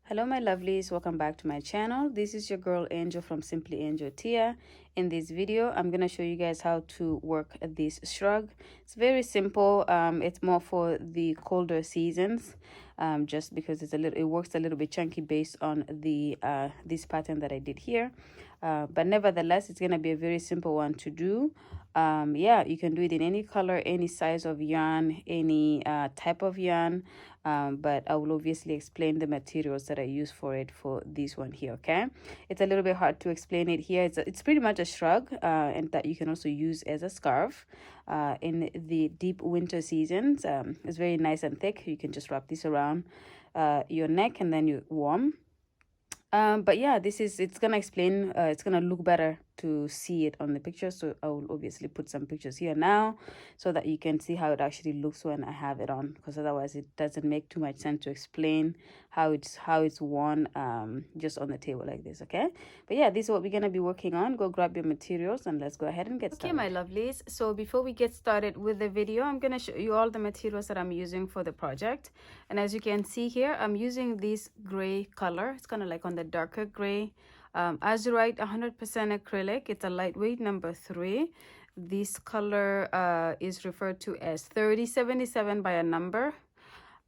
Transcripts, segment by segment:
Hello my lovelies, welcome back to my channel. This is your girl Angel from Simply Angel Tia. In this video I'm gonna show you guys how to work this shrug. It's very simple. It's more for the colder seasons, just because it works a little bit chunky based on the this pattern that I did here, but nevertheless it's gonna be a very simple one to do. Yeah, you can do it in any color, any size of yarn, any type of yarn, but I will obviously explain the materials that I use for it for this one here. Okay, it's a little bit hard to explain it here. It's pretty much a shrug, and that you can also use as a scarf in the deep winter seasons. It's very nice and thick. You can just wrap this around your neck and then you warm. But yeah, it's gonna explain, it's gonna look better to see it on the picture, so I will obviously put some pictures here now so that you can see how it actually looks when I have it on, because otherwise it doesn't make too much sense to explain how it's worn just on the table like this. Okay, but yeah, this is what we're gonna be working on. Go grab your materials and let's go ahead and get started. Okay my lovelies, so before we get started with the video, I'm gonna show you all the materials that I'm using for the project. And as you can see here, I'm using this gray color. It's kind of like on the darker gray, azurite 100% acrylic. It's a lightweight number 3. This color is referred to as 3077 by a number,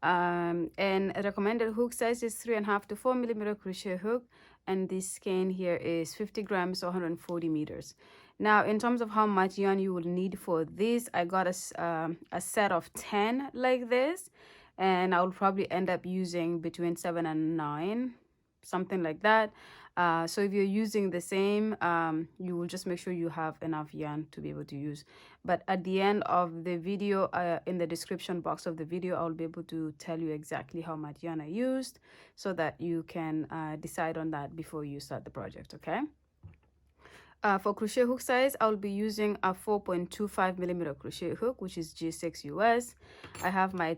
and recommended hook size is 3.5 to 4 millimeter crochet hook, and this skein here is 50 grams or 140 meters. Now in terms of how much yarn you will need for this, I got a set of 10 like this, and I will probably end up using between 7 and 9, something like that. So if you're using the same, you will just make sure you have enough yarn to be able to use. But at the end of the video, in the description box of the video, I'll be able to tell you exactly how much yarn I used, so that you can decide on that before you start the project. Okay, for crochet hook size, I'll be using a 4.25 millimeter crochet hook, which is G6 US. I have my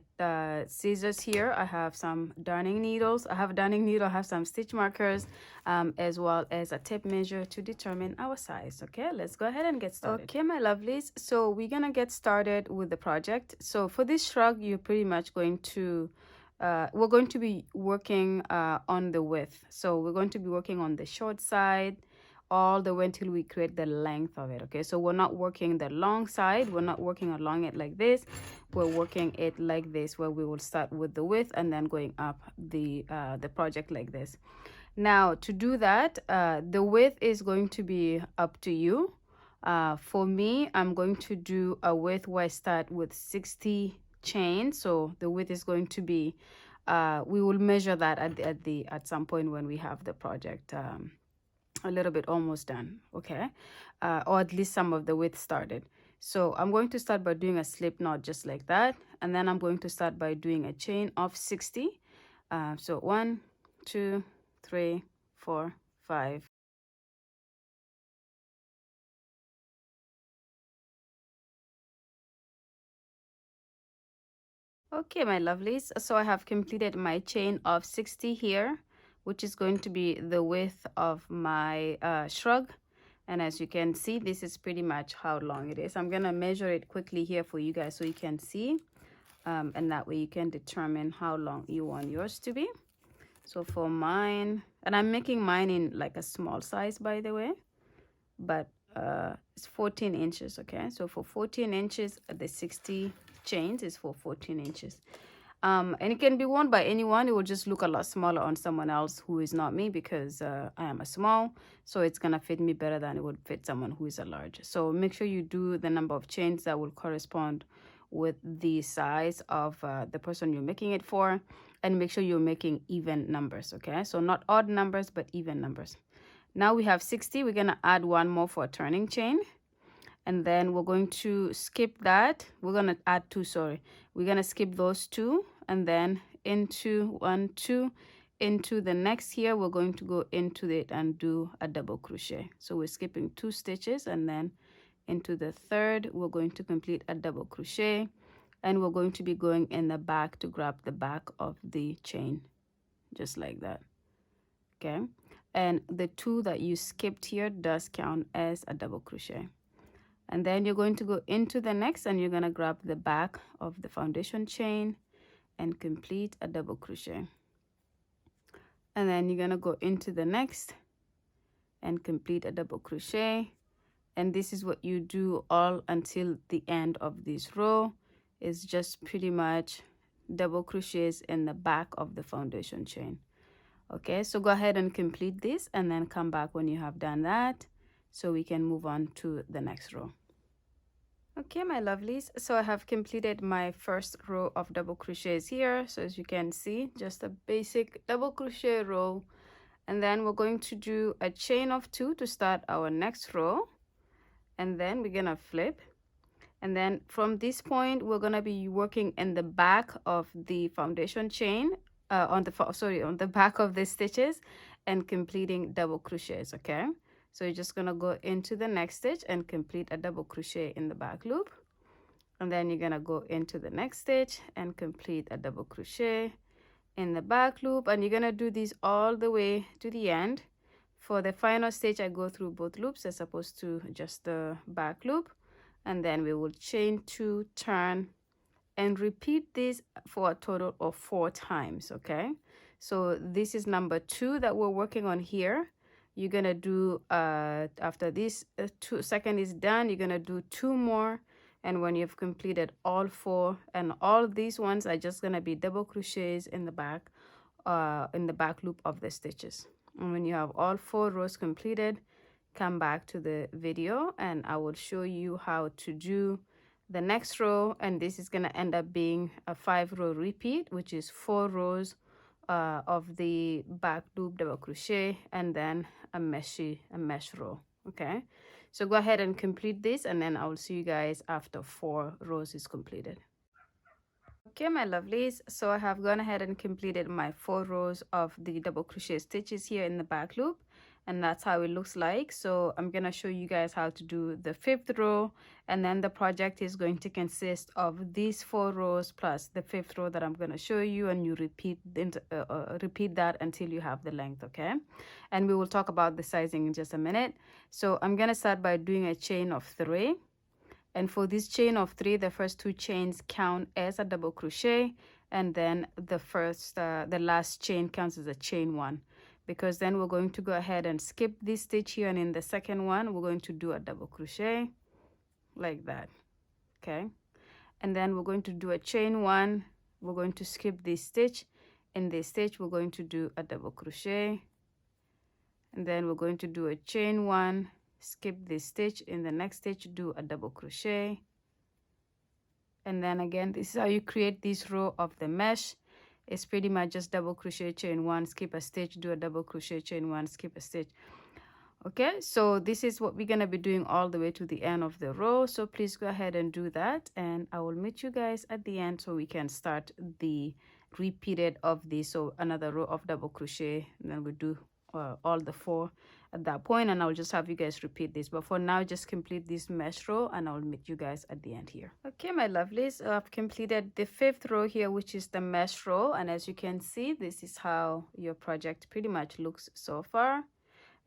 scissors here. I have some darning needles. I have a darning needle. I have some stitch markers, as well as a tape measure to determine our size. Okay, let's go ahead and get started. Okay, my lovelies, so we're gonna get started with the project. So for this shrug, you're pretty much going to we're going to be working on the width. So we're going to be working on the short side all the way until we create the length of it. Okay, so we're not working the long side, we're not working along it like this, we're working it like this, where we will start with the width and then going up the project like this. Now to do that, the width is going to be up to you. For me, I'm going to do a width where I start with 60 chains, so the width is going to be we will measure that at some point when we have the project a little bit almost done. Okay, or at least some of the width started. So I'm going to start by doing a slip knot just like that, and then I'm going to start by doing a chain of 60. So 1 2 3 4 5. Okay my lovelies, so I have completed my chain of 60 here, which is going to be the width of my shrug. And as you can see, this is pretty much how long it is. I'm gonna measure it quickly here for you guys so you can see, and that way you can determine how long you want yours to be. So for mine, and I'm making mine in like a small size, by the way, but it's 14 inches. Okay, so for 14 inches, the 60 chains is for 14 inches. And it can be worn by anyone. It will just look a lot smaller on someone else who is not me, because I am a small, so it's gonna fit me better than it would fit someone who is a large. So make sure you do the number of chains that will correspond with the size of the person you're making it for, and make sure you're making even numbers. Okay, so not odd numbers but even numbers. Now we have 60. We're gonna add one more for a turning chain, and then we're going to skip that. We're gonna add 2, sorry, we're gonna skip those 2, and then into 1 2 into the next here, we're going to go into it and do a double crochet. So we're skipping 2 stitches, and then into the third we're going to complete a double crochet, and we're going to be going in the back to grab the back of the chain just like that. Okay, and the 2 that you skipped here does count as a double crochet. And then you're going to go into the next, and you're going to grab the back of the foundation chain and complete a double crochet. and then you're gonna go into the next and complete a double crochet. And this is what you do all until the end of this row. Is just pretty much double crochets in the back of the foundation chain. Okay, so go ahead and complete this and then come back when you have done that so we can move on to the next row. Okay, my lovelies, so I have completed my first row of double crochets here. So as you can see, just a basic double crochet row, and then we're going to do a chain of 2 to start our next row, and then we're gonna flip, and then from this point we're gonna be working in the back of the foundation chain, on the back of the stitches, and completing double crochets. Okay, so you're just gonna go into the next stitch and complete a double crochet in the back loop, and then you're gonna go into the next stitch and complete a double crochet in the back loop, and you're gonna do this all the way to the end. For the final stitch, I go through both loops as opposed to just the back loop, and then we will chain 2, turn, and repeat this for a total of 4 times. Okay, so this is number 2 that we're working on here. You're gonna do after this 2 second is done, you're gonna do 2 more, and when you've completed all 4, and all these ones are just gonna be double crochets in the back loop of the stitches. And when you have all 4 rows completed, come back to the video and I will show you how to do the next row. And this is going to end up being a 5-row repeat, which is 4 rows of the back loop double crochet and then a mesh row. Okay, so go ahead and complete this, and then I will see you guys after 4 rows is completed. Okay, my lovelies, so I have gone ahead and completed my 4 rows of the double crochet stitches here in the back loop, and that's how it looks like. So I'm gonna show you guys how to do the 5th row, and then the project is going to consist of these 4 rows plus the 5th row that I'm gonna show you, and you repeat that until you have the length. Okay, and we will talk about the sizing in just a minute. So I'm gonna start by doing a chain of 3. And for this chain of 3, the first 2 chains count as a double crochet, and then the last chain counts as a chain 1, because then we're going to go ahead and skip this stitch here, and in the second one we're going to do a double crochet like that. Okay, and then we're going to do a chain 1, we're going to skip this stitch, in this stitch we're going to do a double crochet, and then we're going to do a chain 1, skip this stitch, in the next stitch do a double crochet, and then again this is how you create this row of the mesh. It's pretty much just double crochet, chain 1, skip a stitch, do a double crochet, chain 1, skip a stitch. Okay, so this is what we're going to be doing all the way to the end of the row. So please go ahead and do that, and I will meet you guys at the end so we can start the repeated of this. So another row of double crochet, and then we do all the 4 at that point, and I'll just have you guys repeat this. But for now, just complete this mesh row and I'll meet you guys at the end here. Okay, my lovelies, I've completed the 5th row here, which is the mesh row, and as you can see, this is how your project pretty much looks so far.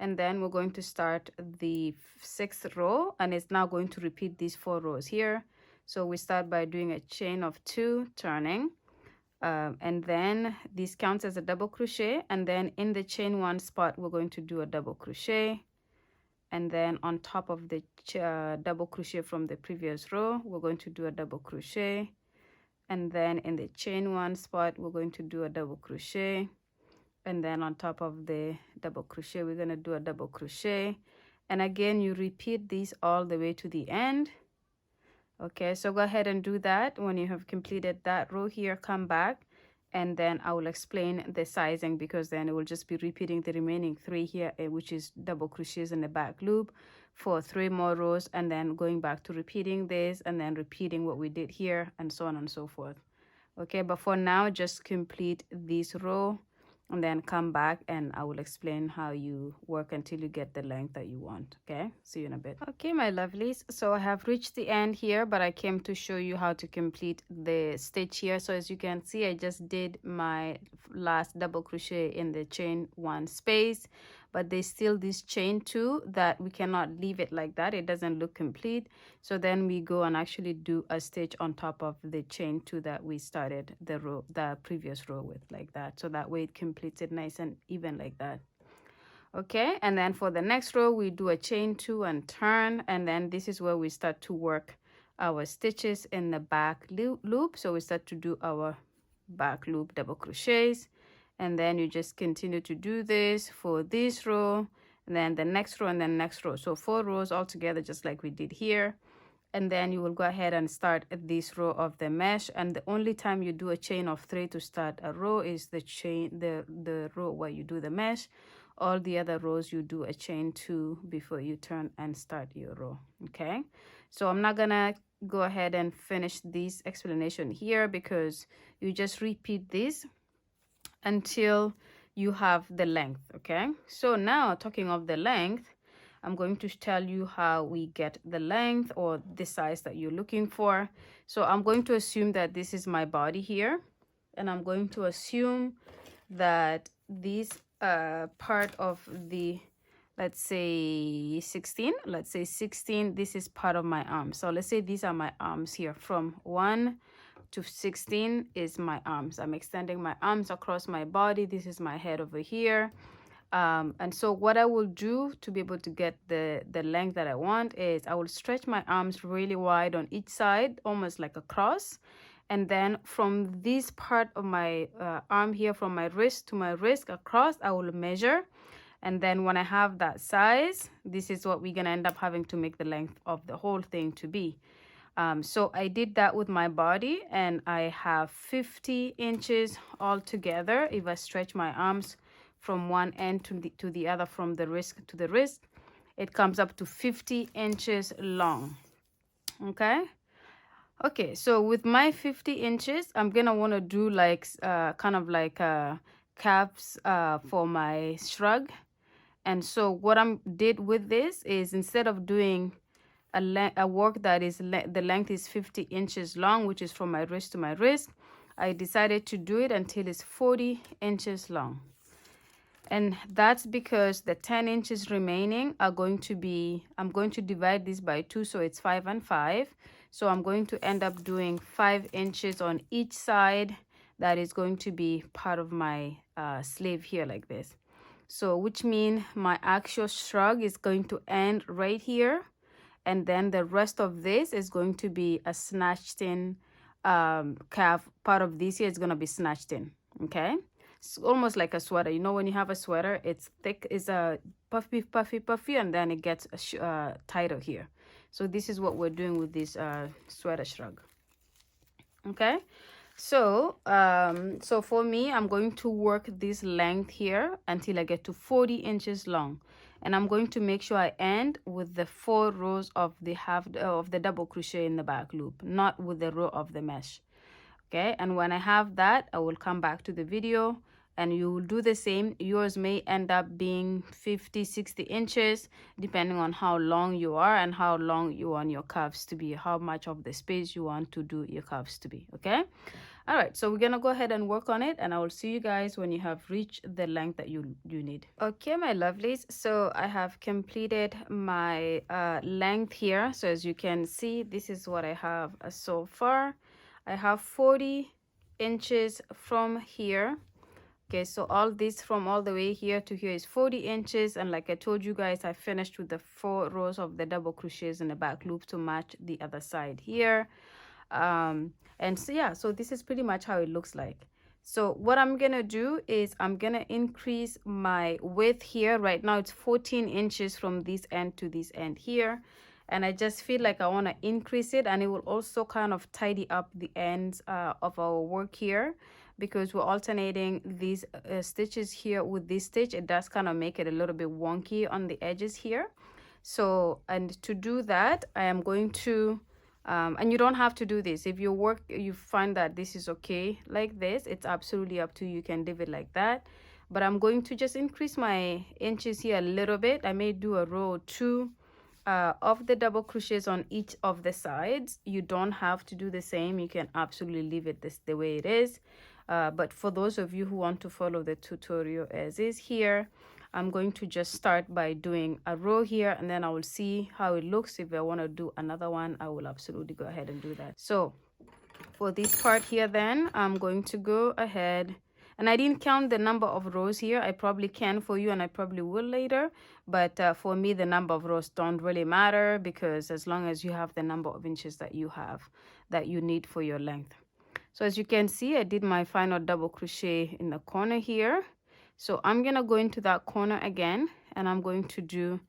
And then we're going to start the 6th row, and it's now going to repeat these 4 rows here. So we start by doing a chain of 2, turning, and then this counts as a double crochet, and then in the chain 1 spot we're going to do a double crochet, and then on top of the double crochet from the previous row we're going to do a double crochet, and then in the chain 1 spot we're going to do a double crochet, and then on top of the double crochet we're going to do a double crochet, and again you repeat this all the way to the end. Okay, so go ahead and do that. When you have completed that row here, come back, and then I will explain the sizing, because then it will just be repeating the remaining 3 here, which is double crochets in the back loop for 3 more rows, and then going back to repeating this and then repeating what we did here, and so on and so forth. Okay, but for now just complete this row and then come back and I will explain how you work until you get the length that you want. Okay, see you in a bit. Okay, my lovelies, so I have reached the end here, but I came to show you how to complete the stitch here. So as you can see, I just did my last double crochet in the chain 1 space, but there's still this chain 2 that we cannot leave it like that. It doesn't look complete. So then we go and actually do a stitch on top of the chain 2 that we started the previous row with, like that. So that way it completes it nice and even like that. Okay, and then for the next row we do a chain 2 and turn, and then this is where we start to work our stitches in the back loop. So we start to do our back loop double crochets, and then you just continue to do this for this row, and then the next row, and then next row. So 4 rows all together, just like we did here. And then you will go ahead and start this row of the mesh, and the only time you do a chain of 3 to start a row is the row where you do the mesh. All the other rows you do a chain 2 before you turn and start your row. Okay, so I'm not gonna go ahead and finish this explanation here, because you just repeat this until you have the length. Okay, so now talking of the length, I'm going to tell you how we get the length or the size that you're looking for. So I'm going to assume that this is my body here, and I'm going to assume that this part of the, let's say 16, this is part of my arm. So let's say these are my arms here. From 1 to 16 is my arms. I'm extending my arms across my body. This is my head over here. And so what I will do to be able to get the length that I want is I will stretch my arms really wide on each side, almost like a cross. And then from this part of my arm here, from my wrist to my wrist across, I will measure. And then when I have that size, this is what we're going to end up having to make the length of the whole thing to be. So I did that with my body, and I have 50 inches altogether. If I stretch my arms from one end to the other, from the wrist to the wrist, it comes up to 50 inches long. Okay, so with my 50 inches, I'm gonna want to do like kind of like caps for my shrug. And so what I did with this is, instead of doing a work that is the length is 50 inches long, which is from my wrist to my wrist, I decided to do it until it's 40 inches long. And that's because the 10 inches remaining are going to be, I'm going to divide this by 2, so it's 5 and 5. So I'm going to end up doing 5 inches on each side. That is going to be part of my sleeve here, like this. So which means my actual shrug is going to end right here. And then the rest of this is going to be a snatched in calf. Part of this here is going to be snatched in. Okay. It's almost like a sweater. You know, when you have a sweater, it's thick, it's a puffy, and then it gets tighter here. So this is what we're doing with this sweater shrug. Okay, so so for me, I'm going to work this length here until I get to 40 inches long, and I'm going to make sure I end with the 4 rows of the double crochet in the back loop, not with the row of the mesh. Okay, and when I have that, I will come back to the video and you will do the same. Yours may end up being 50-60 inches depending on how long you are and how long you want your curves to be, how much of the space you want to do your curves to be. Okay, all right, so we're gonna go ahead and work on it, and I will see you guys when you have reached the length that you need. Okay, my lovelies, so I have completed my length here. So as you can see, this is what I have so far. I have 40 inches from here. Okay, so all this from all the way here to here is 40 inches. And like I told you guys, I finished with the 4 rows of the double crochets in the back loop to match the other side here. And so yeah, so this is pretty much how it looks like. So what I'm gonna do is I'm gonna increase my width here. Right now it's 14 inches from this end to this end here. And I just feel like I want to increase it, and it will also kind of tidy up the ends of our work here, because we're alternating these stitches here with this stitch. It does kind of make it a little bit wonky on the edges here. So, and to do that, I am going to and you don't have to do this. If you find that this is okay like this, it's absolutely up to you. You can leave it like that, but I'm going to just increase my inches here a little bit. I may do a row or 2 of the double crochets on each of the sides. You don't have to do the same. You can absolutely leave it the way it is. But for those of you who want to follow the tutorial as is here, I'm going to just start by doing a row here, and then I will see how it looks. If I want to do another one, I will absolutely go ahead and do that. So for this part here, then I'm going to go ahead, and I didn't count the number of rows here. I probably can for you, and I probably will later, but for me the number of rows don't really matter, because as long as you have the number of inches that you need for your length. So as you can see, I did my final double crochet in the corner here. So I'm gonna go into that corner again, and I'm going to do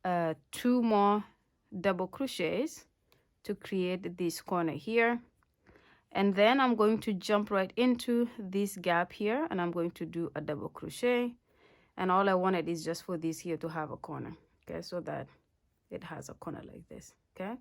2 more double crochets to create this corner here. And then I'm going to jump right into this gap here, and I'm going to do a double crochet. And all I wanted is just for this here to have a corner, okay, so that it has a corner like this, okay.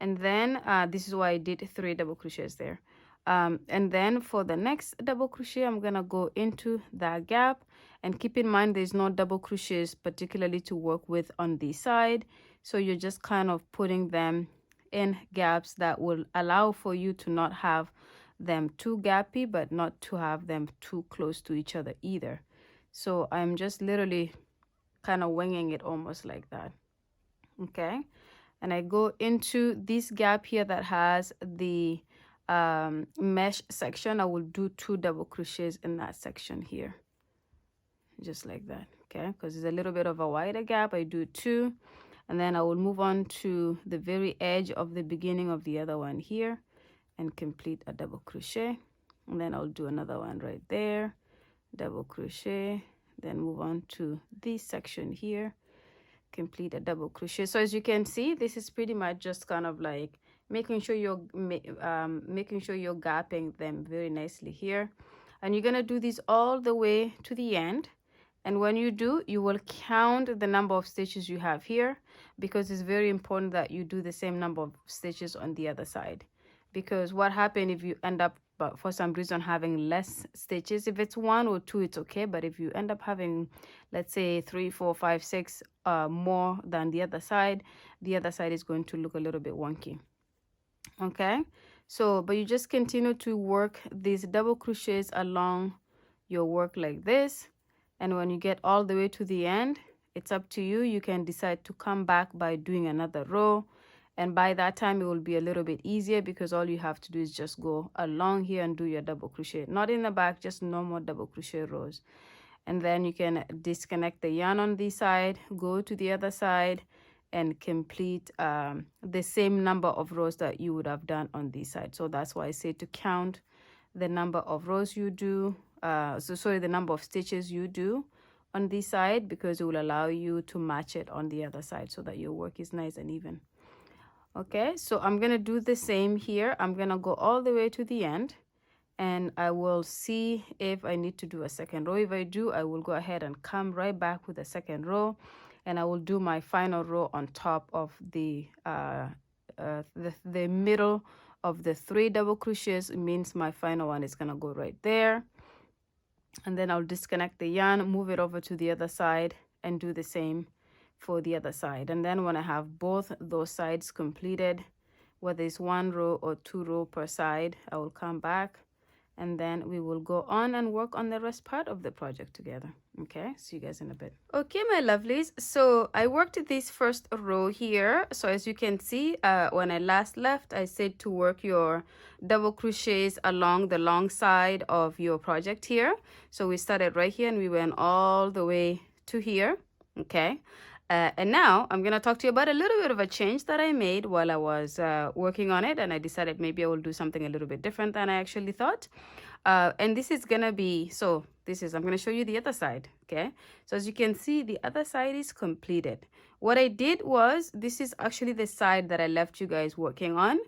And then this is why I did 3 double crochets there. And then for the next double crochet, I'm gonna go into that gap, and keep in mind there's no double crochets particularly to work with on this side, so you're just kind of putting them in gaps that will allow for you to not have them too gappy, but not to have them too close to each other either. So I'm just literally kind of winging it almost like that, okay. And I go into this gap here that has the mesh section. I will do 2 double crochets in that section here, just like that, okay, because it's a little bit of a wider gap. I do 2, and then I will move on to the very edge of the beginning of the other one here and complete a double crochet, and then I'll do another one right there, double crochet, then move on to this section here, complete a double crochet. So as you can see, this is pretty much just kind of like making sure you're gapping them very nicely here, and you're gonna do this all the way to the end. And when you do, you will count the number of stitches you have here, because it's very important that you do the same number of stitches on the other side. Because what happens if you end up, but for some reason, having less stitches, if it's 1 or 2, it's okay. But if you end up having, let's say 3, 4, 5, 6 more than the other side is going to look a little bit wonky, okay. So but you just continue to work these double crochets along your work like this, and when you get all the way to the end, it's up to you. You can decide to come back by doing another row, and by that time it will be a little bit easier, because all you have to do is just go along here and do your double crochet, not in the back, just normal double crochet rows. And then you can disconnect the yarn on this side, go to the other side, and complete the same number of rows that you would have done on this side. So that's why I say to count the number of rows you do, the number of stitches you do on this side, because it will allow you to match it on the other side so that your work is nice and even. Okay, so I'm gonna do the same here. I'm gonna go all the way to the end, and I will see if I need to do a second row. If I do, I will go ahead and come right back with a second row, and I will do my final row on top of the middle of the 3 double crochets. It means my final one is gonna go right there, and then I'll disconnect the yarn, move it over to the other side, and do the same for the other side. And then when I have both those sides completed, whether it's 1 row or 2 row per side, I will come back, and then we will go on and work on the rest part of the project together. Okay, see you guys in a bit. Okay, my lovelies, so I worked this first row here. So as you can see, when I last left, I said to work your double crochets along the long side of your project here. So we started right here and we went all the way to here, okay. And now I'm going to talk to you about a little bit of a change that I made while I was working on it. And I decided maybe I will do something a little bit different than I actually thought. And this is going to be, I'm going to show you the other side. Okay. So as you can see, the other side is completed. What I did was, this is actually the side that I left you guys working on.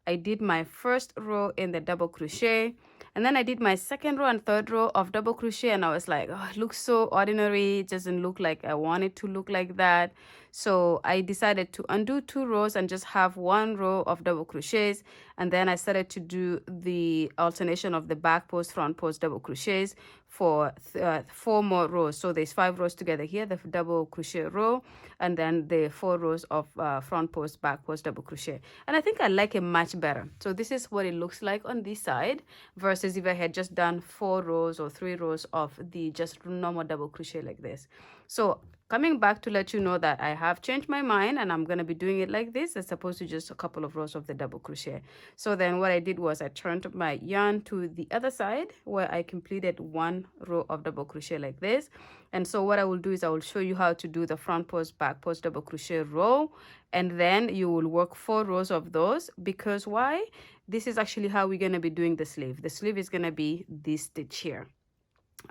I did my first row in the double crochet, and then I did my second row and third row of double crochet, and I was like, oh, it looks so ordinary. It doesn't look like I want it to look like that. So I decided to undo 2 rows and just have 1 row of double crochets, and then I started to do the alternation of the back post, front post, double crochets for 4 more rows. So there's 5 rows together here, the double crochet row, and then the 4 rows of front post, back post, double crochet. And I think I like it much better. So this is what it looks like on this side versus if I had just done 4 rows or 3 rows of the just normal double crochet like this. So coming back to let you know that I have changed my mind and I'm going to be doing it like this as opposed to just a couple of rows of the double crochet. So then what I did was I turned my yarn to the other side where I completed 1 row of double crochet like this. And so what I will do is I will show you how to do the front post, back post, double crochet row, and then you will work 4 rows of those. Because why? This is actually how we're going to be doing the sleeve. The sleeve is going to be this stitch here.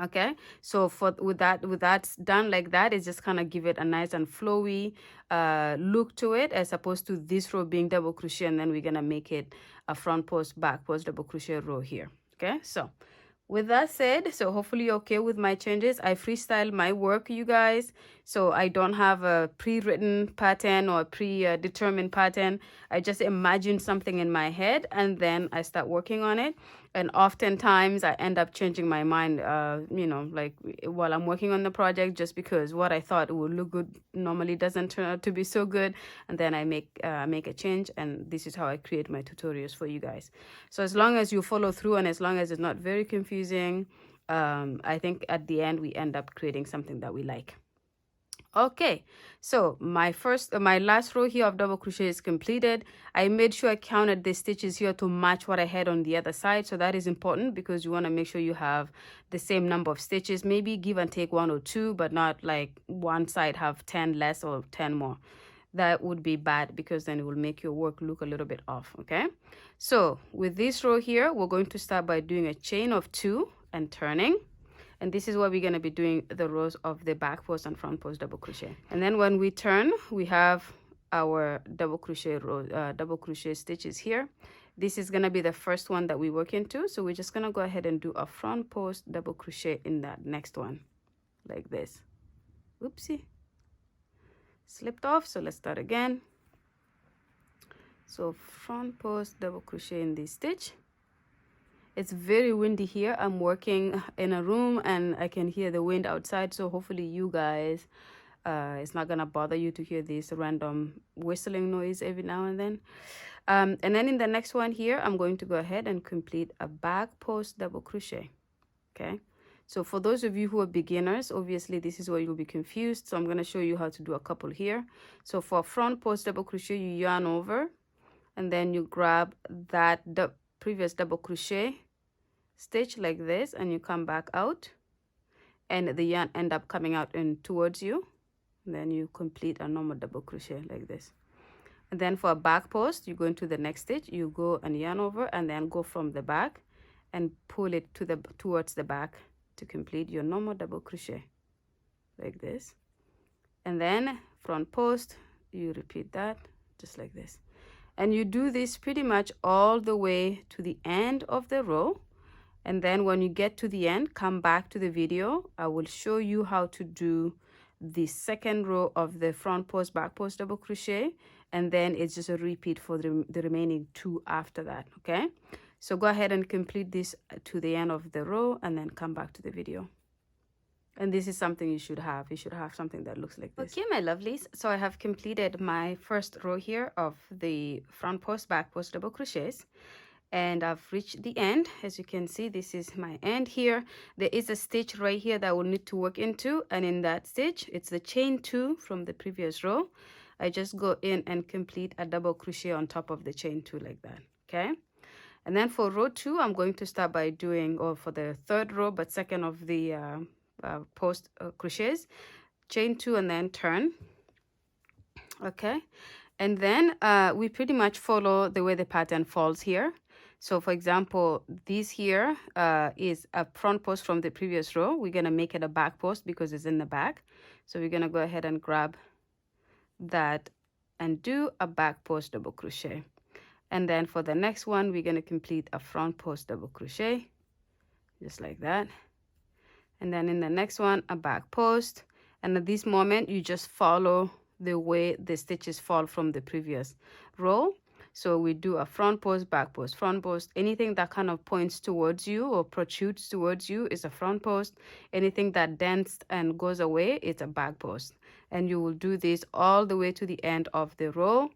Okay, so with that done like that, it's just kind of give it a nice and flowy look to it, as opposed to this row being double crochet, and then we're gonna make it a front post, back post, double crochet row here. Okay, so with that said, so hopefully you're okay with my changes. I freestyle my work, you guys, so I don't have a pre-written pattern or predetermined pattern. I just imagine something in my head and then I start working on it. And oftentimes I end up changing my mind, you know, like while I'm working on the project, just because what I thought would look good normally doesn't turn out to be so good. And then I make a change, and this is how I create my tutorials for you guys. So as long as you follow through and as long as it's not very confusing, I think at the end we end up creating something that we like. Okay, so my last row here of double crochet is completed. I made sure I counted the stitches here to match what I had on the other side. So that is important because you want to make sure you have the same number of stitches. Maybe give and take 1 or 2, but not like one side have 10 less or 10 more. That would be bad because then it will make your work look a little bit off. Okay, so with this row here, we're going to start by doing a chain of 2 and turning. And this is what we're going to be doing the rows of the back post and front post double crochet. And then when we turn, we have our double crochet row, double crochet stitches here. This is going to be the first one that we work into. So we're just going to go ahead and do a front post double crochet in that next one like this. Oopsie, slipped off. So let's start again. So front post double crochet in this stitch. It's very windy here. I'm working in a room and I can hear the wind outside. So hopefully you guys, it's not going to bother you to hear this random whistling noise every now and then. And then in the next one here, I'm going to go ahead and complete a back post double crochet. Okay. So for those of you who are beginners, obviously this is where you'll be confused. So I'm going to show you how to do a couple here. So for front post double crochet, you yarn over and then you grab the previous double crochet stitch like this, and you come back out and the yarn end up coming out and towards you, and then you complete a normal double crochet like this. And then for a back post, you go into the next stitch, you go and yarn over and then go from the back and pull it towards the back to complete your normal double crochet like this. And then front post, you repeat that just like this. And you do this pretty much all the way to the end of the row. And then when you get to the end, come back to the video. I will show you how to do the second row of the front post, back post double crochet. And then it's just a repeat for the remaining 2 after that. Okay, so go ahead and complete this to the end of the row and then come back to the video. And this is something you should have. You should have something that looks like this. Okay, my lovelies. So I have completed my first row here of the front post, back post double crochets. And I've reached the end. As you can see, this is my end here. There is a stitch right here that I will need to work into. And in that stitch, it's the chain 2 from the previous row. I just go in and complete a double crochet on top of the chain 2 like that. Okay. And then for row 2, I'm going to start by doing, or for the third row, but second of the post crochets, chain 2 and then turn. Okay. And then we pretty much follow the way the pattern falls here. So for example, this here is a front post from the previous row. We're going to make it a back post because it's in the back. So we're going to go ahead and grab that and do a back post double crochet. And then for the next one, we're going to complete a front post double crochet, just like that. And then in the next one, a back post. And at this moment, you just follow the way the stitches fall from the previous row. So we do a front post, back post, front post. Anything that kind of points towards you or protrudes towards you is a front post. Anything that dents and goes away, it's a back post. And you will do this all the way to the end of the row.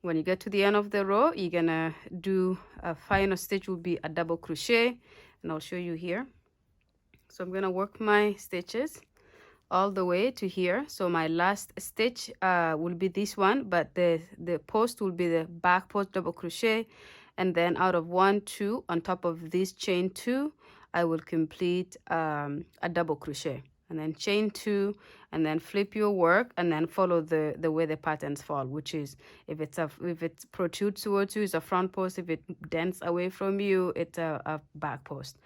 When you get to the end of the row, you're gonna do a final stitch will be a double crochet, and I'll show you here. So I'm gonna work my stitches all the way to here. So my last stitch will be this one, but the post will be the back post double crochet, and then out of 1 2 on top of this chain 2, I will complete a double crochet, and then chain 2, and then flip your work, and then follow the way the patterns fall, which is if it protrudes towards you, it's a front post. If it dents away from you, it's a back post.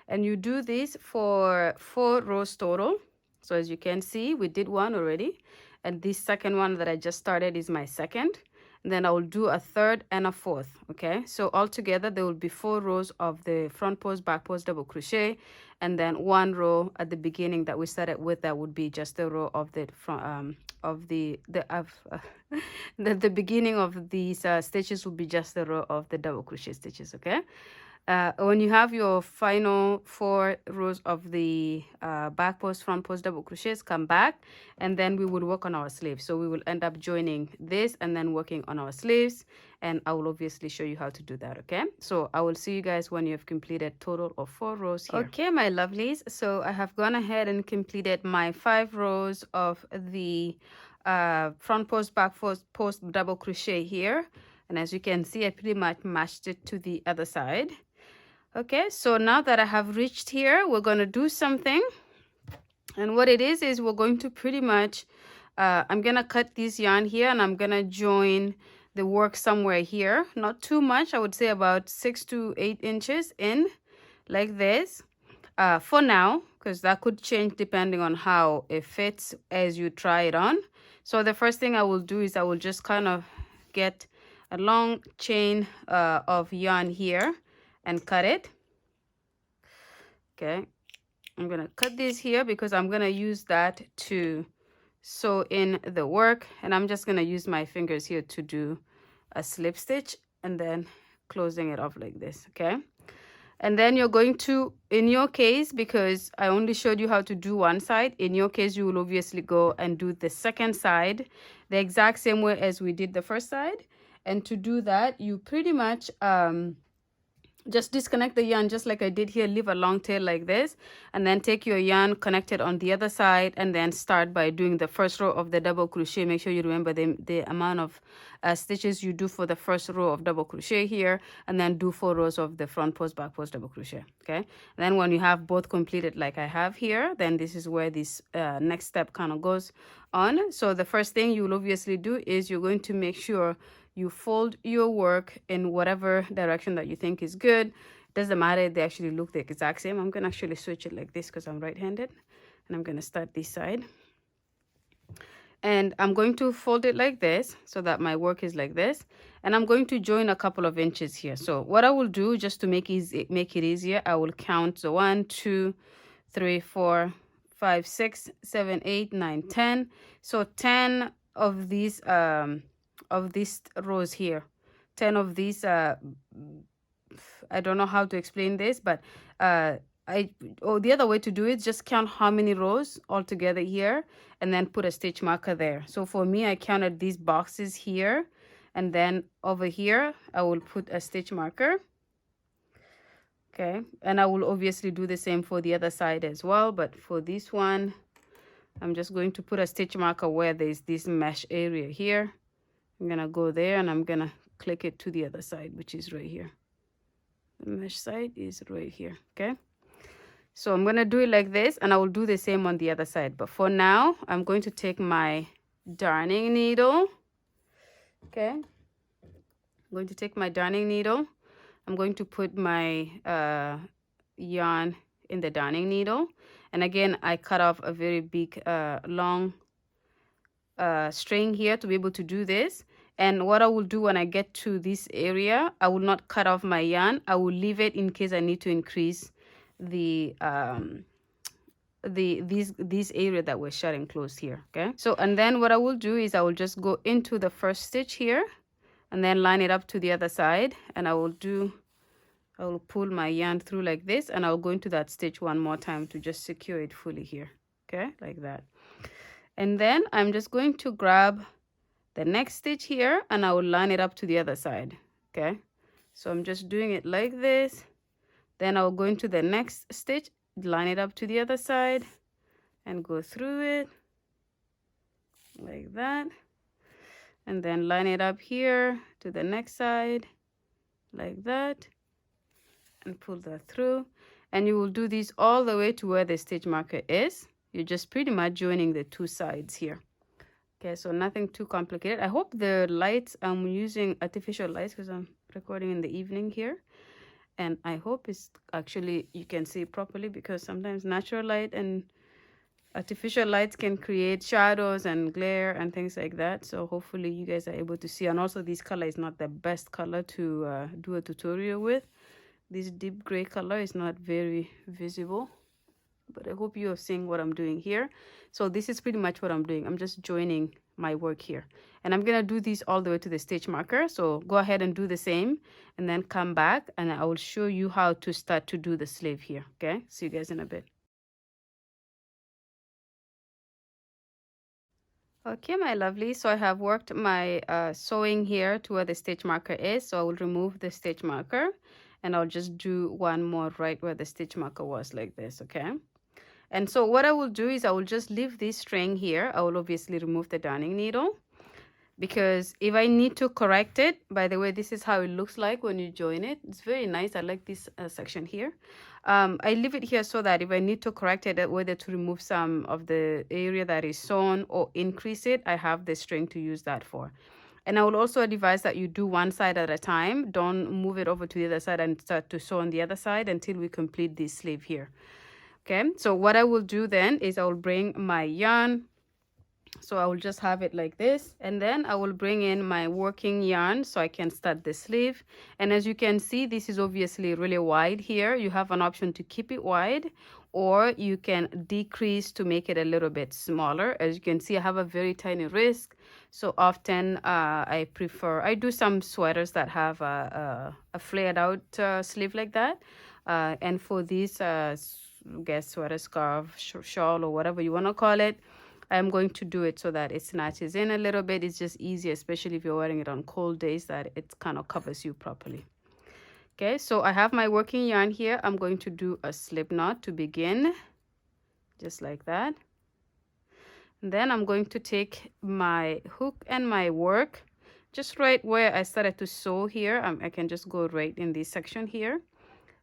And you do this for 4 rows total. So as you can see, we did one already, and this second one that I just started is my second. And then I will do a third and a fourth. Okay, so altogether there will be 4 rows of the front post, back post, double crochet, and then 1 row at the beginning that we started with. That would be just a row of the front the beginning of these stitches will be just the row of the double crochet stitches. Okay. When you have your final 4 rows of the back post, front post, double crochets, come back, and then we will work on our sleeves. So we will end up joining this and then working on our sleeves, and I will obviously show you how to do that. Okay, so I will see you guys when you have completed total of 4 rows here. Okay, my lovelies, so I have gone ahead and completed my 5 rows of the front post, back post double crochet here, and as you can see, I pretty much matched it to the other side. Okay, so now that I have reached here, we're going to do something. And what it is we're going to pretty much, I'm going to cut this yarn here, and I'm going to join the work somewhere here. Not too much, I would say about 6 to 8 inches in, like this. For now, because that could change depending on how it fits as you try it on. So the first thing I will do is I will just kind of get a long chain of yarn here and cut it. Okay, I'm gonna cut this here because I'm gonna use that to sew in the work, and I'm just gonna use my fingers here to do a slip stitch and then closing it off like this. Okay, and then you're going to, in your case, because I only showed you how to do one side, in your case you will obviously go and do the second side the exact same way as we did the first side. And to do that, you pretty much just disconnect the yarn just like I did here, leave a long tail like this, and then take your yarn, connect it on the other side, and then start by doing the first row of the double crochet. Make sure you remember the amount of stitches you do for the first row of double crochet here, and then do 4 rows of the front post, back post, double crochet. Okay, and then when you have both completed like I have here, then this is where this next step kind of goes on. So the first thing you will obviously do is you're going to make sure you fold your work in whatever direction that you think is good. Doesn't matter if they actually look the exact same. I'm going to actually switch it like this because I'm right-handed, and I'm going to start this side. And I'm going to fold it like this so that my work is like this, and I'm going to join a couple of inches here. So what I will do, just to make it easier, I will count. So 1 2 3 4 5 6 7 8 9 10. So 10 of these rows here, 10 of these I don't know how to explain this, but the other way to do it, just count how many rows altogether here and then put a stitch marker there. So for me, I counted these boxes here, and then over here I will put a stitch marker. Okay, and I will obviously do the same for the other side as well, but for this one I'm just going to put a stitch marker where there's this mesh area here. I'm gonna go there, and I'm gonna click it to the other side, which is right here. The mesh side is right here. Okay, so I'm gonna do it like this, and I will do the same on the other side. But for now, I'm going to take my darning needle. Okay, I'm going to take my darning needle. I'm going to put my yarn in the darning needle, and again I cut off a very big long string here to be able to do this. And what I will do when I get to this area, I will not cut off my yarn. I will leave it in case I need to increase this area that we're shutting closed here. Okay, so and then what I will do is I will just go into the first stitch here, and then line it up to the other side, and I will pull my yarn through like this, and I'll go into that stitch one more time to just secure it fully here. Okay, like that. And then I'm just going to grab the next stitch here, and I will line it up to the other side. Okay, so I'm just doing it like this. Then I'll go into the next stitch, line it up to the other side, and go through it like that. And then line it up here to the next side like that, and pull that through. And you will do this all the way to where the stitch marker is. You're just pretty much joining the two sides here. Okay, so nothing too complicated. I hope the lights, I'm using artificial lights because I'm recording in the evening here, and I hope it's actually, you can see properly, because sometimes natural light and artificial lights can create shadows and glare and things like that. So hopefully you guys are able to see. And also, this color is not the best color to do a tutorial with. This deep gray color is not very visible, but I hope you are seeing what I'm doing here. So this is pretty much what I'm doing. I'm just joining my work here, and I'm gonna do this all the way to the stitch marker. So go ahead and do the same, and then come back, and I will show you how to start to do the sleeve here. Okay, see you guys in a bit. Okay, my lovely, so I have worked my sewing here to where the stitch marker is. So I will remove the stitch marker, and I'll just do one more right where the stitch marker was, like this. Okay, and so what I will do is I will just leave this string here. I will obviously remove the darning needle, because if I need to correct it, by the way, this is how it looks like when you join it. It's very nice. I like this section here. I leave it here so that if I need to correct it, whether to remove some of the area that is sewn or increase it, I have the string to use that for. And I will also advise that you do one side at a time. Don't move it over to the other side and start to sew on the other side until we complete this sleeve here. Okay, so what I will do then is I will bring my yarn. So I will just have it like this, and then I will bring in my working yarn so I can start the sleeve. And as you can see, this is obviously really wide here. You have an option to keep it wide, or you can decrease to make it a little bit smaller. As you can see, I have a very tiny wrist, so often I do some sweaters that have a flared out sleeve like that, and for this guess sweater, scarf, shawl, or whatever you want to call it, I'm going to do it so that it snatches in a little bit. It's just easy, especially if you're wearing it on cold days, that it kind of covers you properly. Okay, so I have my working yarn here. I'm going to do a slip knot to begin, just like that. And then I'm going to take my hook and my work just right where I started to sew here. I can just go right in this section here.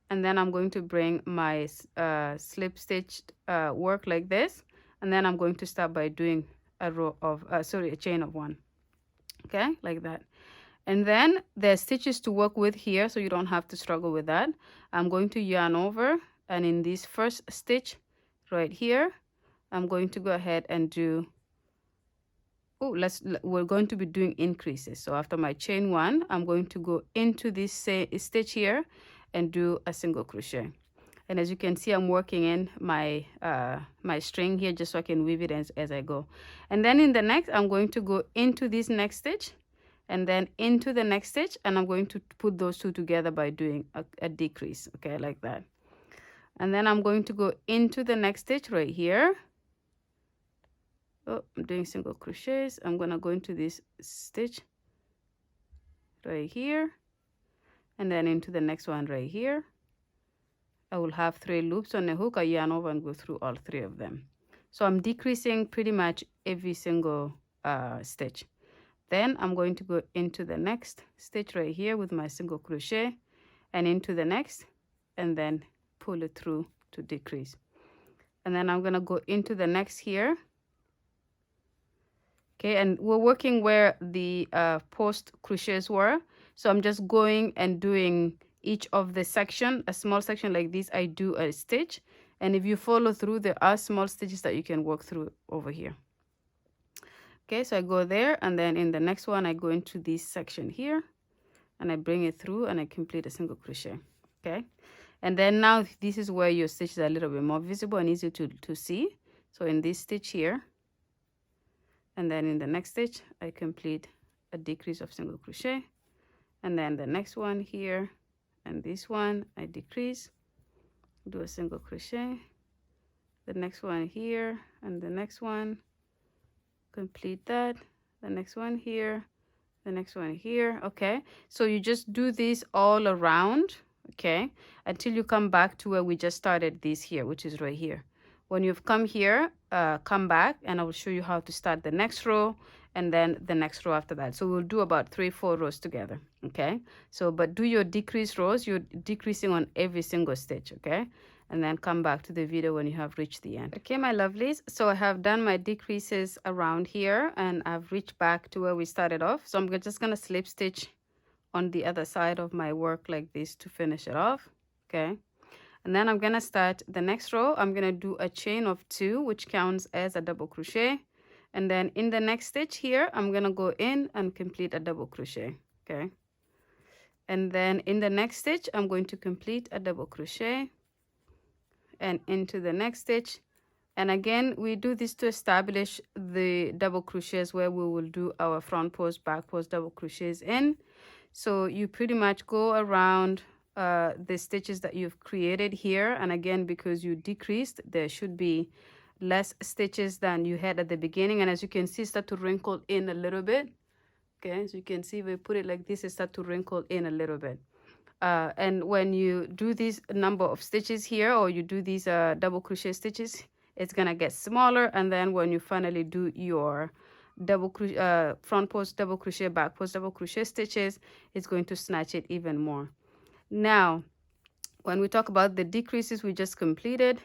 And then I'm going to bring my slip stitched work like this. And then I'm going to start by doing a row of, a chain of one. Okay, like that. And then there's stitches to work with here, so you don't have to struggle with that. I'm going to yarn over, and in this first stitch right here, I'm going to go ahead and do, we're going to be doing increases. So after my chain one, I'm going to go into this stitch here and do a single crochet. And as you can see, I'm working in my my string here just so I can weave it as I go. And then in the next, I'm going to go into this next stitch, and then into the next stitch, and I'm going to put those two together by doing a decrease, okay, like that. And then I'm going to go into the next stitch right here. Oh, I'm doing single crochets. I'm going to go into this stitch right here, and then into the next one right here. I will have 3 loops on the hook. I yarn over and go through all 3 of them. So I'm decreasing pretty much every single stitch. Then I'm going to go into the next stitch right here with my single crochet, and into the next, and then pull it through to decrease. And then I'm going to go into the next here. Okay, and we're working where the post crochets were. So I'm just going and doing each of the section, a small section like this, I do a stitch. And if you follow through, there are small stitches that you can work through over here. Okay, so I go there, and then in the next one, I go into this section here, and I bring it through, and I complete a single crochet. Okay, and then now this is where your stitches are a little bit more visible and easy to see. So in this stitch here, and then in the next stitch, I complete a decrease of single crochet, and then the next one here, and this one I decrease, do a single crochet, the next one here, and the next one, complete that, the next one here, the next one here. Okay, so you just do this all around, okay, until you come back to where we just started this here, which is right here. When you've come here, come back and I will show you how to start the next row and then the next row after that. So we'll do about 3-4 rows together. Okay, so but do your decrease rows, you're decreasing on every single stitch. Okay, and then come back to the video when you have reached the end. Okay, my lovelies, so I have done my decreases around here and I've reached back to where we started off. So I'm just gonna slip stitch on the other side of my work like this to finish it off. Okay, and then I'm gonna start the next row. I'm gonna do a chain of 2, which counts as a double crochet, and then in the next stitch here I'm gonna go in and complete a double crochet. Okay, and then in the next stitch I'm going to complete a double crochet and into the next stitch. And again, we do this to establish the double crochets where we will do our front post, back post, double crochets in. So you pretty much go around the stitches that you've created here, and again, because you decreased, there should be less stitches than you had at the beginning. And as you can see, start to wrinkle in a little bit. Okay, so you can see if we put it like this, it start to wrinkle in a little bit. And when you do this number of stitches here, or you do these double crochet stitches, it's gonna get smaller. And then when you finally do your double front post double crochet, back post double crochet stitches, it's going to snatch it even more. Now, when we talk about the decreases we just completed,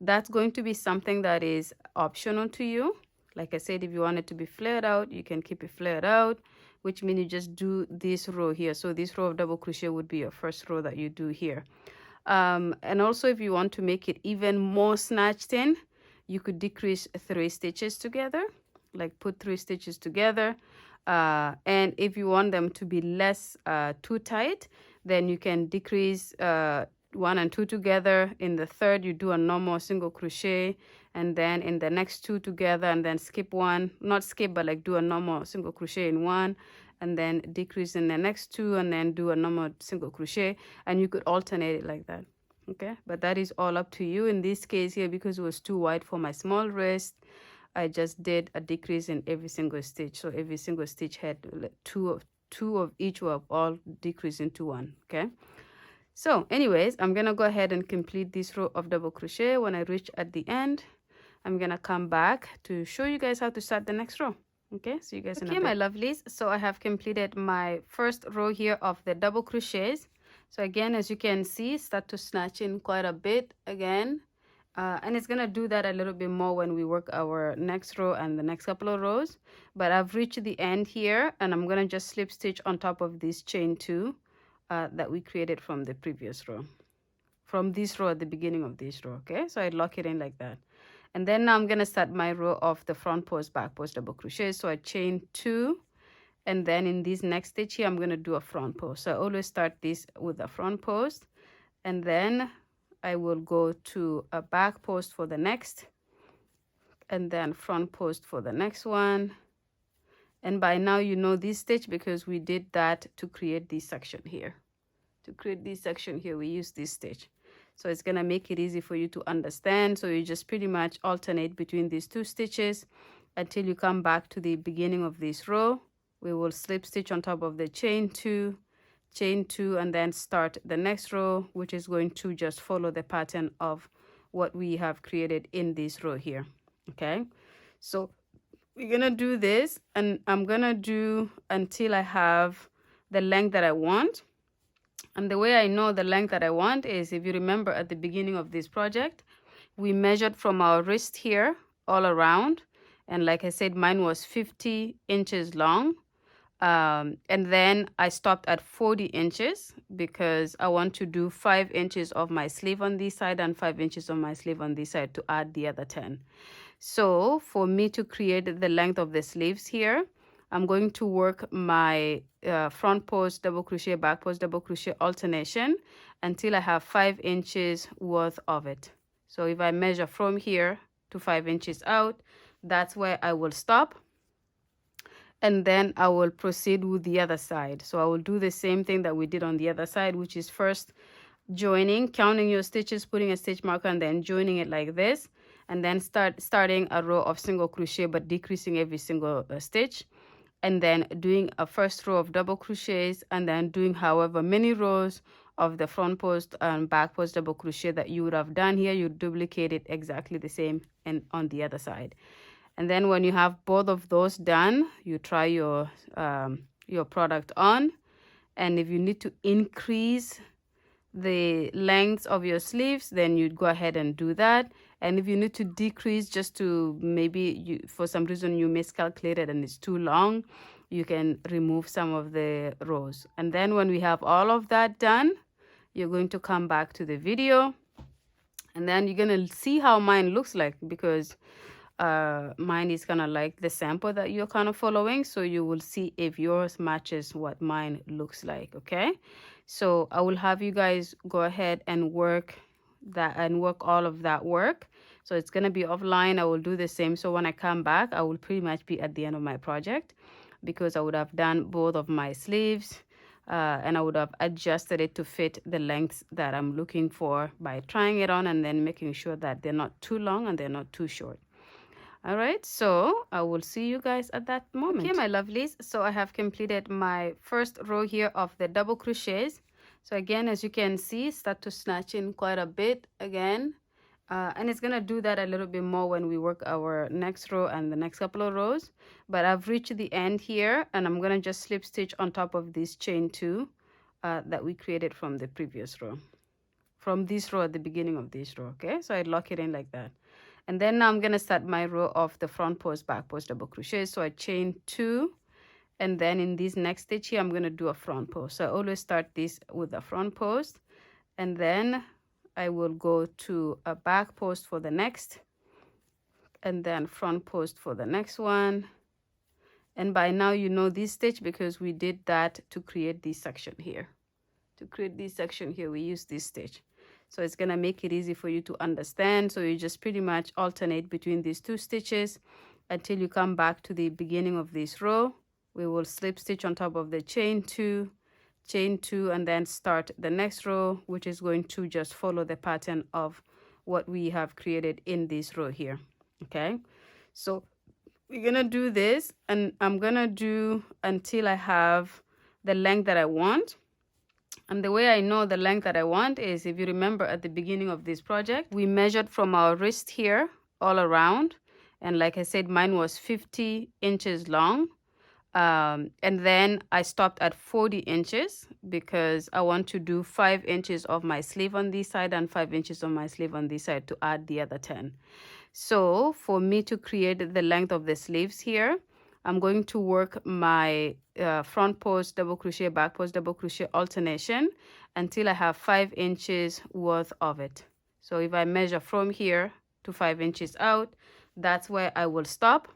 that's going to be something that is optional to you. Like I said, if you want it to be flared out, you can keep it flared out, which means you just do this row here. So this row of double crochet would be your first row that you do here. And also, if you want to make it even more snatched in, you could decrease 3 stitches together, like put 3 stitches together. And if you want them to be less too tight, then you can decrease 1 and 2 together. In the third, you do a normal single crochet, and then in the next 2 together, and then skip 1, not skip, but like do a normal single crochet in 1, and then decrease in the next 2, and then do a normal single crochet, and you could alternate it like that. Okay, but that is all up to you. In this case here, because it was too wide for my small wrist, I just did a decrease in every single stitch. So every single stitch had two of each were all decreased into 1. Okay, so anyways, I'm gonna go ahead and complete this row of double crochet. When I reach at the end, I'm gonna come back to show you guys how to start the next row. Okay, so you guys in a bit. My lovelies, so I have completed my first row here of the double crochets. So again, as you can see, start to snatch in quite a bit again. And it's gonna do that a little bit more when we work our next row and the next couple of rows. But I've reached the end here, and I'm gonna just slip stitch on top of this chain 2 that we created from the previous row, from this row at the beginning of this row. Okay, so I lock it in like that. And then now I'm gonna start my row of the front post, back post double crochet. So I chain 2, and then in this next stitch here, I'm gonna do a front post. So I always start this with a front post, and then I will go to a back post for the next, and then front post for the next one. And by now you know this stitch because we did that to create this section here. To create this section here, we use this stitch. So it's gonna make it easy for you to understand. So you just pretty much alternate between these 2 stitches until you come back to the beginning of this row. We will slip stitch on top of the chain 2, and then start the next row, which is going to just follow the pattern of what we have created in this row here. Okay, so we're gonna do this, and I'm gonna do until I have the length that I want. And the way I know the length that I want is, if you remember at the beginning of this project, we measured from our wrist here all around, and like I said, mine was 50 inches long. And then I stopped at 40 inches because I want to do 5 inches of my sleeve on this side and 5 inches of my sleeve on this side to add the other 10. So for me to create the length of the sleeves here, I'm going to work my front post double crochet, back post double crochet alternation until I have 5 inches worth of it. So if I measure from here to 5 inches out, that's where I will stop. and then I will proceed with the other side. So I will do the same thing that we did on the other side, which is first joining, counting your stitches, putting a stitch marker, and then joining it like this, and then starting a row of single crochet but decreasing every single stitch, and then doing a first row of double crochets, and then doing however many rows of the front post and back post double crochet that you would have done here. You duplicate it exactly the same and on the other side. And then when you have both of those done, you try your product on, and if you need to increase the length of your sleeves, then you'd go ahead and do that. And if you need to decrease, just to maybe you for some reason you miscalculated and it's too long, you can remove some of the rows. And then when we have all of that done, you're going to come back to the video, and then you're going to see how mine looks like, because mine is kind of like the sample that you're kind of following, so you will see if yours matches what mine looks like. Okay, so I will have you guys go ahead and work all of that work. So it's going to be offline. I will do the same, so when I come back, I will pretty much be at the end of my project, because I would have done both of my sleeves, and I would have adjusted it to fit the lengths that I'm looking for by trying it on and then making sure that they're not too long and they're not too short. All right, so I will see you guys at that moment. Okay, my lovelies, so I have completed my first row here of the double crochets. So again, as you can see, start to snatch in quite a bit again, and it's gonna do that a little bit more when we work our next row and the next couple of rows. But I've reached the end here, and I'm gonna just slip stitch on top of this chain 2 that we created from the previous row, from this row at the beginning of this row. Okay, so I lock it in like that. And then now I'm going to start my row of the front post, back post double crochet. So I chain 2, and then in this next stitch here, I'm going to do a front post. So I always start this with a front post, and then I will go to a back post for the next, and then front post for the next one. And by now you know this stitch, because we did that to create this section here. To create this section here, we use this stitch. So it's going to make it easy for you to understand. So you just pretty much alternate between these 2 stitches until you come back to the beginning of this row. We will slip stitch on top of the chain 2, and then start the next row, which is going to just follow the pattern of what we have created in this row here. Okay, so we're going to do this, and I'm going to do until I have the length that I want. And the way I know the length that I want is, if you remember at the beginning of this project, we measured from our wrist here all around. And like I said, mine was 50 inches long. And then I stopped at 40 inches because I want to do 5 inches of my sleeve on this side and 5 inches of my sleeve on this side to add the other 10. So for me to create the length of the sleeves here, I'm going to work my front post double crochet, back post double crochet alternation until I have 5 inches worth of it. So if I measure from here to 5 inches out, that's where I will stop,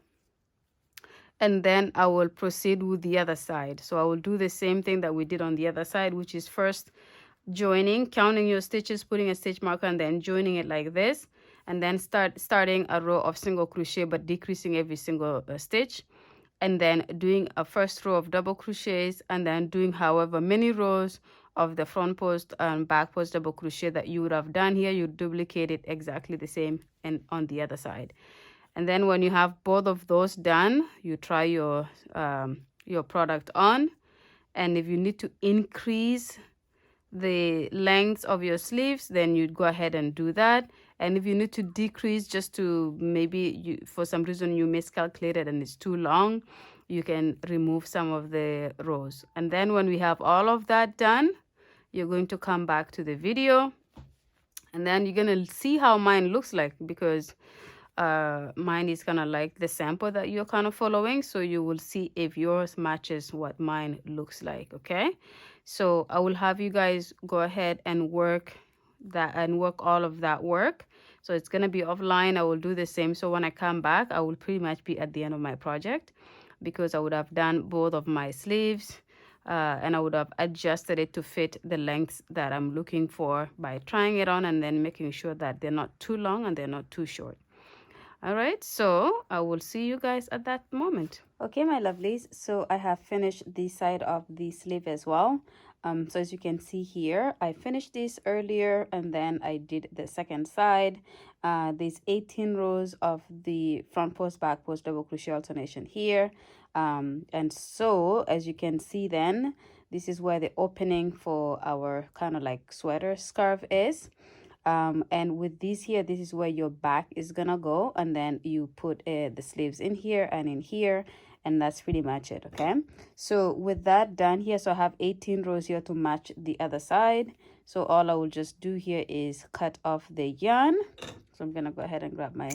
and then I will proceed with the other side. So I will do the same thing that we did on the other side, which is first joining, counting your stitches, putting a stitch marker, and then joining it like this, and then starting a row of single crochet but decreasing every single stitch, and then doing a first row of double crochets, and then doing however many rows of the front post and back post double crochet that you would have done here. You duplicate it exactly the same and on the other side. And then when you have both of those done, you try your product on, and if you need to increase the length of your sleeves, then you'd go ahead and do that. And if you need to decrease, just to maybe for some reason you miscalculated and it's too long, you can remove some of the rows. And then when we have all of that done, you're going to come back to the video, and then you're going to see how mine looks like, because mine is kind of like the sample that you're kind of following, so you will see if yours matches what mine looks like. Okay, so I will have you guys go ahead and work all of that work. So it's going to be offline. I will do the same, so when I come back, I will pretty much be at the end of my project, because I would have done both of my sleeves, and I would have adjusted it to fit the lengths that I'm looking for by trying it on and then making sure that they're not too long and they're not too short. All right, so I will see you guys at that moment. Okay, my lovelies, so I have finished this side of the sleeve as well. So as you can see here, I finished this earlier and then I did the second side. There's 18 rows of the front post, back post, double crochet alternation here. And so as you can see then, this is where the opening for our kind of like sweater scarf is. And with this here, this is where your back is gonna go, and then you put the sleeves in here and in here, and that's pretty much it. Okay, so with that done here, so I have 18 rows here to match the other side. So all I will just do here is cut off the yarn. So I'm gonna go ahead and grab my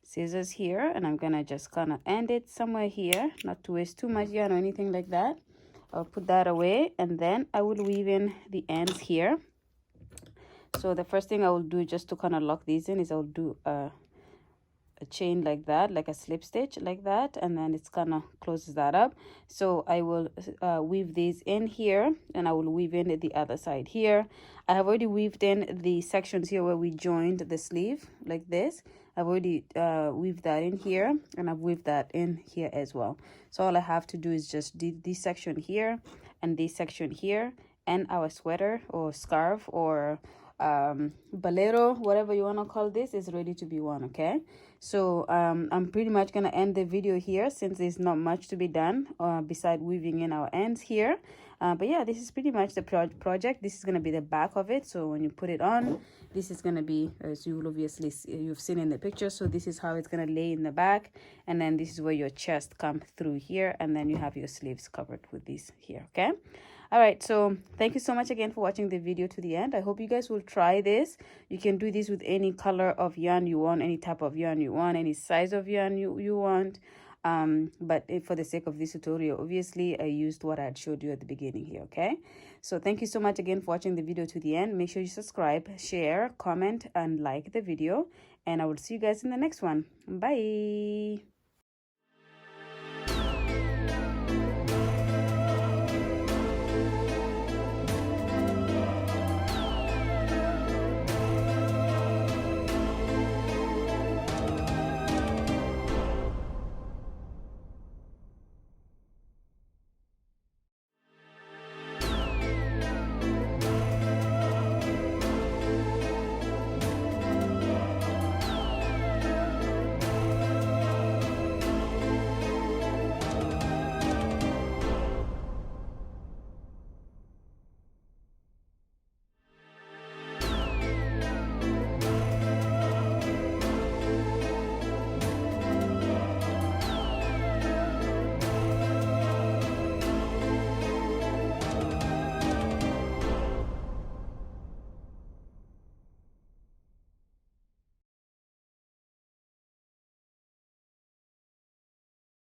scissors here, and I'm gonna just kind of end it somewhere here, not to waste too much yarn or anything like that. I'll put that away, and then I will weave in the ends here. So the first thing I will do just to kind of lock these in is I'll do a chain like that, like a slip stitch like that, and then it's kind of closes that up. So I will weave these in here, and I will weave in the other side here. I have already weaved in the sections here where we joined the sleeve like this. I've already weaved that in here, and I've weaved that in here as well. So all I have to do is just do this section here and this section here, and our sweater or scarf or Bolero, whatever you want to call this, is ready to be worn. Okay, so I'm pretty much gonna end the video here since there's not much to be done beside weaving in our ends here. But yeah, this is pretty much the project. This is gonna be the back of it. So when you put it on, this is gonna be, as you will obviously you've seen in the picture, so this is how it's gonna lay in the back, and then this is where your chest comes through here, and then you have your sleeves covered with this here. Okay, all right, so thank you so much again for watching the video to the end. I hope you guys will try this. You can do this with any color of yarn you want, any type of yarn you want, any size of yarn you want. But for the sake of this tutorial, obviously I used what I had showed you at the beginning here. Okay, so thank you so much again for watching the video to the end. Make sure you subscribe, share, comment, and like the video, and I will see you guys in the next one. Bye.